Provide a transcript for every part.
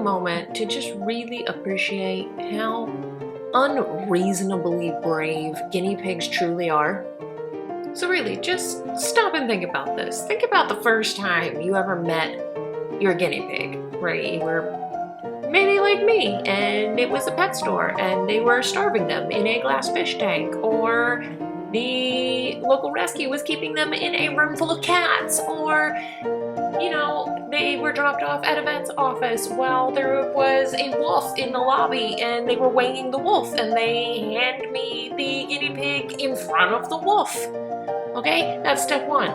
moment to just really appreciate how unreasonably brave guinea pigs truly are. So really, just stop and think about this. Think about the first time you ever met your guinea pig, right? You were maybe like me, and it was a pet store, and they were starving them in a glass fish tank, or the local rescue was keeping them in a room full of cats, or, you know, they were dropped off at a vet's office while there was a wolf in the lobby, and they were weighing the wolf, and they hand me the guinea pig in front of the wolf. Okay, that's step one.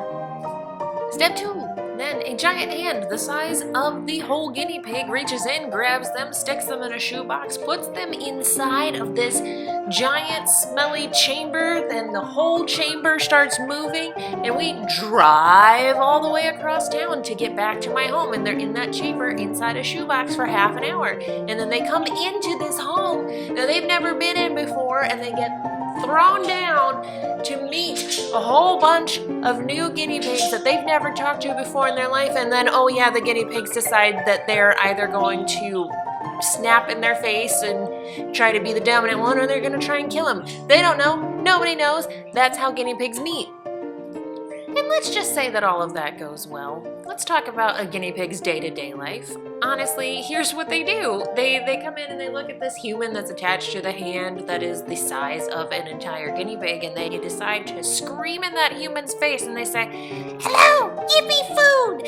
Step two. Then a giant hand the size of the whole guinea pig reaches in, grabs them, sticks them in a shoebox, puts them inside of this giant smelly chamber. Then the whole chamber starts moving, and we drive all the way across town to get back to my home, and they're in that chamber inside a shoebox for half an hour. And then they come into this home that they've never been in before, and they get thrown down to meet a whole bunch of new guinea pigs that they've never talked to before in their life. And then, oh yeah, the guinea pigs decide that they're either going to snap in their face and try to be the dominant one, or they're going to try and kill them. They don't know. Nobody knows. That's how guinea pigs meet. And let's just say that all of that goes well. Let's talk about a guinea pig's day-to-day life. Honestly, here's what they do. They come in and they look at this human that's attached to the hand that is the size of an entire guinea pig, and they decide to scream in that human's face, and they say, "Hello, give me food!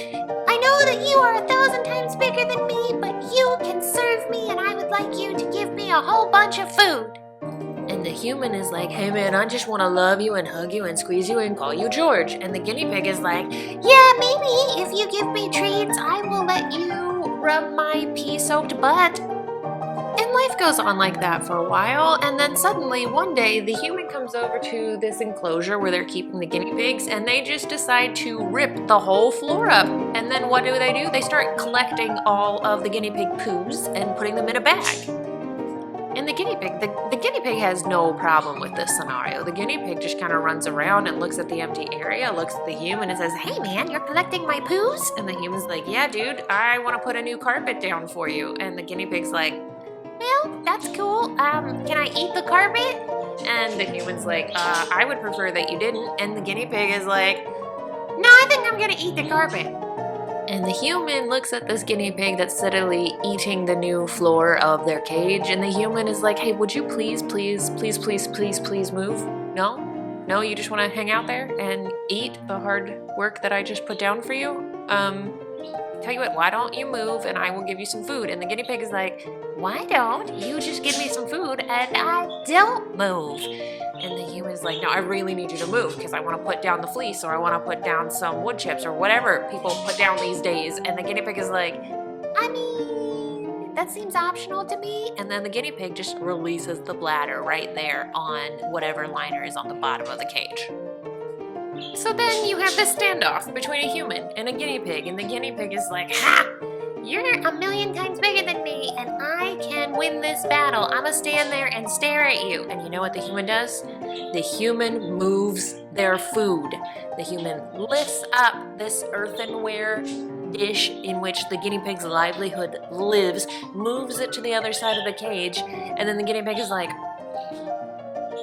I know that you are 1,000 times bigger than me, but you can serve me, and I would like you to give me a whole bunch of food." And the human is like, "Hey man, I just want to love you and hug you and squeeze you and call you George." And the guinea pig is like, "Yeah, maybe if you give me treats, I will let you rub my pee-soaked butt." And life goes on like that for a while, and then suddenly one day the human comes over to this enclosure where they're keeping the guinea pigs, and they just decide to rip the whole floor up. And then what do? They start collecting all of the guinea pig poos and putting them in a bag. And the guinea pig has no problem with this scenario. The guinea pig just kind of runs around and looks at the empty area, looks at the human and says, "Hey man, you're collecting my poos?" And the human's like, "Yeah dude, I want to put a new carpet down for you." And the guinea pig's like, "Well, that's cool. Can I eat the carpet?" And the human's like, "I would prefer that you didn't." And the guinea pig is like, "No, I think I'm gonna eat the carpet." And the human looks at this guinea pig that's steadily eating the new floor of their cage, and the human is like, "Hey, would you please move? No, you just want to hang out there and eat the hard work that I just put down for you? Tell you what, why don't you move and I will give you some food?" And the guinea pig is like, "Why don't you just give me some food and I don't move?" And the human's like, "No, I really need you to move because I want to put down the fleece, or I want to put down some wood chips, or whatever people put down these days." And the guinea pig is like, "I mean, that seems optional to me." And then the guinea pig just releases the bladder right there on whatever liner is on the bottom of the cage. So then you have this standoff between a human and a guinea pig, and the guinea pig is like, "Ha! You're 1,000,000 times bigger than me, and I can win this battle. I'm gonna stand there and stare at you." And you know what the human does? The human moves their food. The human lifts up this earthenware dish in which the guinea pig's livelihood lives, moves it to the other side of the cage, and then the guinea pig is like,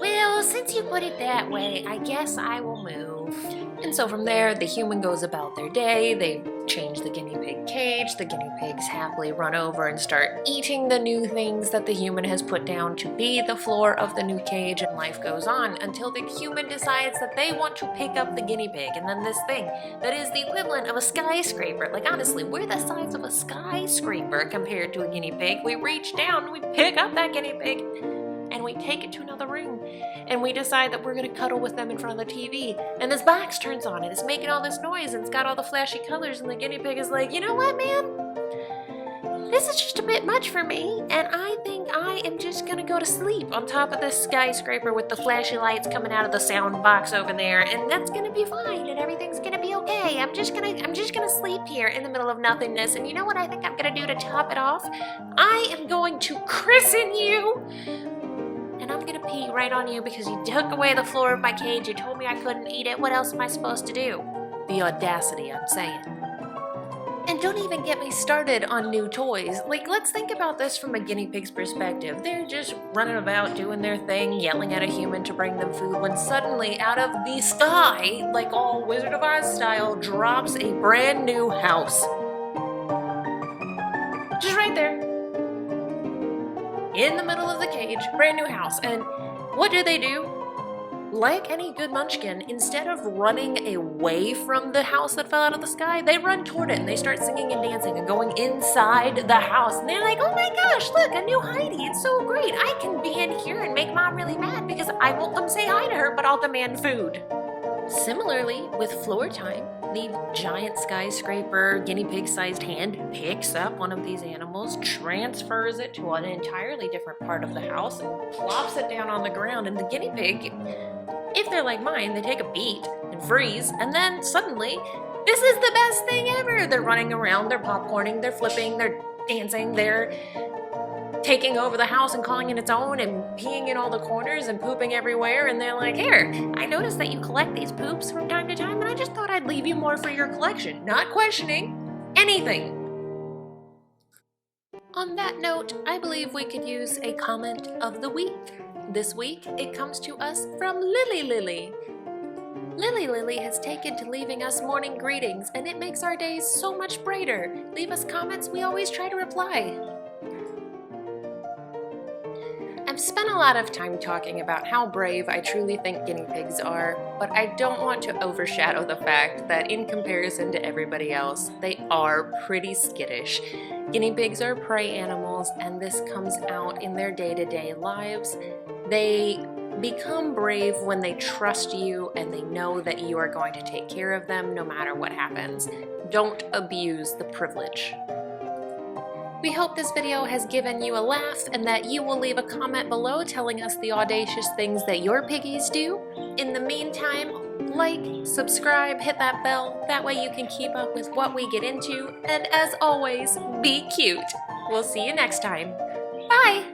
"Well, since you put it that way, I guess I will move." And so from there, the human goes about their day. They change the guinea pig cage. The guinea pigs happily run over and start eating the new things that the human has put down to be the floor of the new cage, and life goes on until the human decides that they want to pick up the guinea pig. And then this thing that is the equivalent of a skyscraper, like honestly, we're the size of a skyscraper compared to a guinea pig. We reach down, we pick up that guinea pig, and we take it to another room, and we decide that we're going to cuddle with them in front of the TV, and this box turns on and it's making all this noise and it's got all the flashy colors, and the guinea pig is like, "You know what, man? This is just a bit much for me, and I think I am just going to go to sleep on top of this skyscraper with the flashy lights coming out of the sound box over there, and that's going to be fine, and everything's going to be okay. I'm just going to sleep here in the middle of nothingness, and you know what I think I'm going to do to top it off? I am going to christen you, and I'm gonna pee right on you because you took away the floor of my cage. You told me I couldn't eat it. What else am I supposed to do?" The audacity, I'm saying. And don't even get me started on new toys. Like, let's think about this from a guinea pig's perspective. They're just running about doing their thing, yelling at a human to bring them food, when suddenly out of the sky, like all Wizard of Oz style, drops a brand new house. Just right there. In the middle of the cage, brand new house. And what do? Like any good munchkin, instead of running away from the house that fell out of the sky, they run toward it and they start singing and dancing and going inside the house. And they're like, oh my gosh, look, a new Heidi. It's so great. I can be in here and make Mom really mad because I won't come say hi to her, but I'll demand food. Similarly, with floor time, the giant skyscraper guinea pig-sized hand picks up one of these animals, transfers it to an entirely different part of the house, and plops it down on the ground. And the guinea pig, if they're like mine, they take a beat and freeze, and then suddenly, this is the best thing ever! They're running around, they're popcorning, they're flipping, they're dancing, they're taking over the house and calling it its own and peeing in all the corners and pooping everywhere. And they're like, here, I noticed that you collect these poops from time to time, and I just thought I'd leave you more for your collection, not questioning anything. On that note, I believe we could use a comment of the week. This week, it comes to us from Lily. Lily has taken to leaving us morning greetings, and it makes our days so much brighter. Leave us comments, we always try to reply. I've spent a lot of time talking about how brave I truly think guinea pigs are, but I don't want to overshadow the fact that in comparison to everybody else, they are pretty skittish. Guinea pigs are prey animals, and this comes out in their day-to-day lives. They become brave when they trust you and they know that you are going to take care of them no matter what happens. Don't abuse the privilege. We hope this video has given you a laugh and that you will leave a comment below telling us the audacious things that your piggies do. In the meantime, like, subscribe, hit that bell, that way you can keep up with what we get into, and as always, be cute. We'll see you next time. Bye!